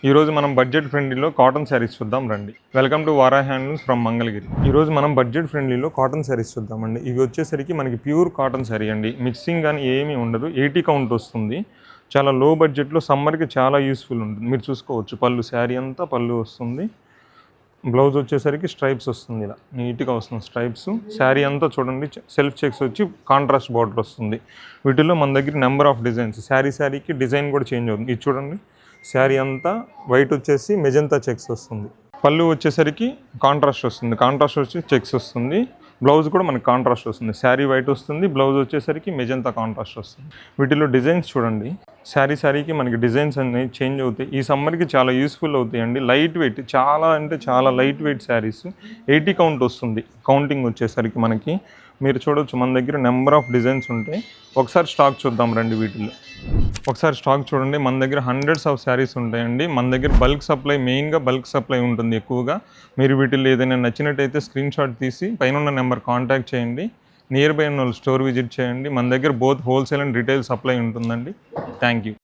ఈరోజు మనం budget ఫ్రెండ్లీలో cotton saris చూద్దాం రండి. వెల్కమ్ టు వారా హ్యాండ్లూమ్స్ ఫ్రమ్ మంగళగిరి. ఈరోజు మనం బడ్జెట్ ఫ్రెండ్లీలో కాటన్ శారీస్ చూద్దామండి. ఇవి వచ్చేసరికి మనకి ప్యూర్ కాటన్ శారీ అండి. మిక్సింగ్ కానీ ఏమీ ఉండదు. 80 కౌంట్ వస్తుంది. చాలా లో బడ్జెట్లో సమ్మర్కి చాలా యూస్ఫుల్ ఉంటుంది. మీరు చూసుకోవచ్చు పళ్ళు, శారీ అంతా పళ్ళు వస్తుంది. బ్లౌజ్ వచ్చేసరికి స్ట్రైప్స్ వస్తుంది, ఇలా నీట్గా వస్తుంది స్ట్రైప్స్. శారీ అంతా చూడండి సెల్ఫ్ చెక్స్ వచ్చి కాంట్రాస్ట్ బార్డర్ వస్తుంది. వీటిలో మన దగ్గర నెంబర్ ఆఫ్ డిజైన్స్, శారీకి డిజైన్ కూడా చేంజ్ అవుతుంది. ఇది చూడండి, శారీ అంతా వైట్ వచ్చేసి మెజంతా చెక్స్ వస్తుంది. పళ్ళు వచ్చేసరికి కాంట్రాస్ట్ వస్తుంది, కాంట్రాస్ట్ వచ్చి చెక్స్ వస్తుంది. బ్లౌజ్ కూడా మనకి కాంట్రాస్ట్ వస్తుంది. శారీ వైట్ వస్తుంది, బ్లౌజ్ వచ్చేసరికి మెజంతా కాంట్రాస్ట్ వస్తుంది. వీటిలో డిజైన్స్ చూడండి, శారీకి మనకి డిజైన్స్ అనేవి చేంజ్ అవుతాయి. ఈ సమ్మర్కి చాలా యూస్ఫుల్ అవుతాయండి. లైట్ వెయిట్, చాలా అంటే చాలా లైట్ వెయిట్ శారీస్. 80 కౌంట్ వస్తుంది. కౌంటింగ్ వచ్చేసరికి మనకి మీరు చూడవచ్చు మన దగ్గర నెంబర్ ఆఫ్ డిజైన్స్ ఉంటాయి. ఒకసారి స్టాక్ చూద్దాం రండి. వీటిల్లో ఒకసారి స్టాక్ చూడండి. మన దగ్గర హండ్రెడ్స్ ఆఫ్ శారీస్ ఉంటాయండి. మన దగ్గర బల్క్ సప్లై, మెయిన్గా బల్క్ సప్లై ఉంటుంది ఎక్కువగా. మీరు వీటిల్లో ఏదైనా నచ్చినట్టయితే స్క్రీన్ షాట్ తీసి పైన ఉన్న నెంబర్ కాంటాక్ట్ చేయండి. నియర్ బై ఉన్న స్టోర్ విజిట్ చేయండి. మన దగ్గర both wholesale and retail supply ఉంటుందండి. Thank you.